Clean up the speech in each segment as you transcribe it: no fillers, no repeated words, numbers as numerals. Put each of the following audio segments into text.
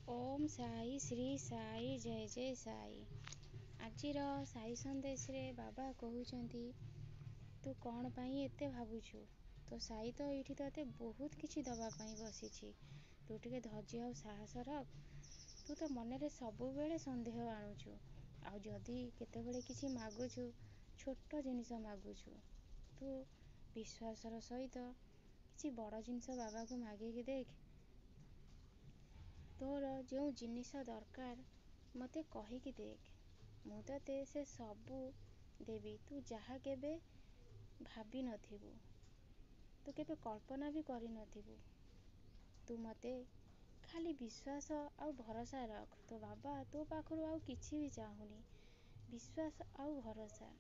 ଓମ୍ ସାଇ ଶ୍ରୀ ସାଇ ଜୟ ଜୟ ସାଇ। ଆଜିର ସାଇ ସନ୍ଦେଶରେ ବାବା କହୁଛନ୍ତି, ତୁ କ'ଣ ପାଇଁ ଏତେ ଭାବୁଛୁ? ତୋ ସାଇ ତ ଏଇଠି ତତେ ବହୁତ କିଛି ଦେବା ପାଇଁ ବସିଛି। ତୁ ଟିକେ ଧୈର୍ଯ୍ୟ ଆଉ ସାହସ ରଖ। ତୁ ତ ମନରେ ସବୁବେଳେ ସନ୍ଦେହ ଆଣୁଛୁ, ଆଉ ଯଦି କେତେବେଳେ କିଛି ମାଗୁଛୁ, ଛୋଟ ଜିନିଷ ମାଗୁଛୁ, ତୁ ବିଶ୍ୱାସର ସହିତ କିଛି ବଡ଼ ଜିନିଷ ବାବାକୁ ମାଗିକି ଦେଖ। ତୋର ଯେଉଁ ଜିନିଷ ଦରକାର ମୋତେ କହିକି ଦେଖ, ମୁଁ ତତେ ସେ ସବୁ ଦେବି। ତୁ ଯାହା କେବେ ଭାବିନଥିବୁ, ତୁ କେବେ କଳ୍ପନା ବି କରିନଥିବୁ। ତୁ ମୋତେ ଖାଲି ବିଶ୍ୱାସ ଆଉ ଭରସା ରଖ। ତୋ ବାବା ତୋ ପାଖରୁ ଆଉ କିଛି ବି ଚାହୁଁନି, ବିଶ୍ୱାସ ଆଉ ଭରସା।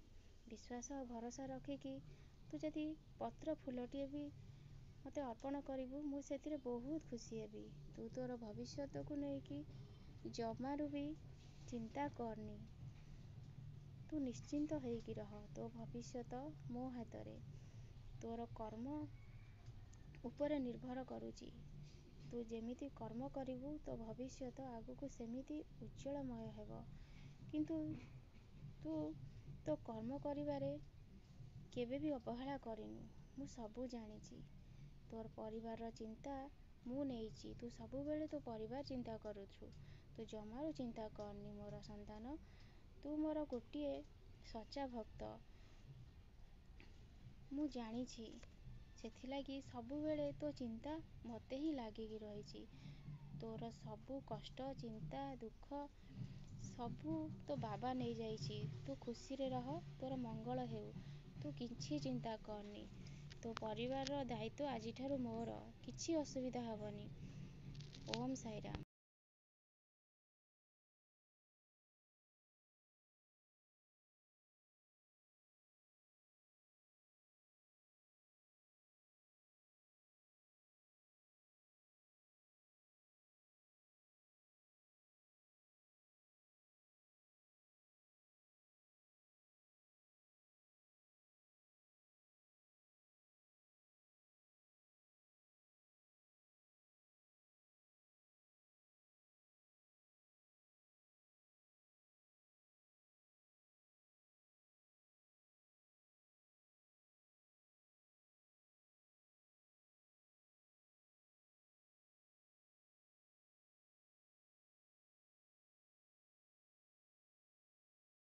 ବିଶ୍ୱାସ ଆଉ ଭରସା ରଖିକି ତୁ ଯଦି ପତ୍ର ଫୁଲଟିଏ ବି ମୋତେ ଅର୍ପଣ କରିବୁ, ମୁଁ ସେଥିରେ ବହୁତ ଖୁସି ହେବି। ତୁ ତୋର ଭବିଷ୍ୟତକୁ ନେଇକି ଜମାରୁ ବି ଚିନ୍ତା କରନି। ତୁ ନିଶ୍ଚିନ୍ତ ହେଇକି ରହ। ତୋ ଭବିଷ୍ୟତ ମୋ ହାତରେ। ତୋର କର୍ମ ଉପରେ ନିର୍ଭର କରୁଛି। ତୁ ଯେମିତି କର୍ମ କରିବୁ, ତୋ ଭବିଷ୍ୟତ ଆଗକୁ ସେମିତି ଉଜ୍ଜଳମୟ ହେବ। କିନ୍ତୁ ତୁ ତୋ କର୍ମ କରିବାରେ କେବେ ବି ଅବହେଳା କରିନୁ। ମୁଁ ସବୁ ଜାଣିଛି। ତୋର ପରିବାରର ଚିନ୍ତା ମୁଁ ନେଇଛି। ତୁ ସବୁବେଳେ ତୋ ପରିବାର ଚିନ୍ତା କରୁଛୁ। ତୁ ଜମାରୁ ଚିନ୍ତା କରନି ମୋର ସନ୍ତାନ। ତୁ ମୋର ଗୋଟିଏ ସଚ୍ଚା ଭକ୍ତ। ମୁଁ ଜାଣିଛି, ସେଥିଲାଗି ସବୁବେଳେ ତୋ ଚିନ୍ତା ମୋତେ ହିଁ ଲାଗିକି ରହିଛି। ତୋର ସବୁ କଷ୍ଟ, ଚିନ୍ତା, ଦୁଃଖ ସବୁ ତୋ ବାବା ନେଇଯାଇଛି। ତୁ ଖୁସିରେ ରହ, ତୋର ମଙ୍ଗଳ ହେଉ। ତୁ କିଛି ଚିନ୍ତା କରନି। ତୋ ପରିବାରର ଦାୟିତ୍ୱ ଆଜିଠାରୁ ମୋର। କିଛି ଅସୁବିଧା ହେବନି। ଓମ୍ ସାଇରାମ।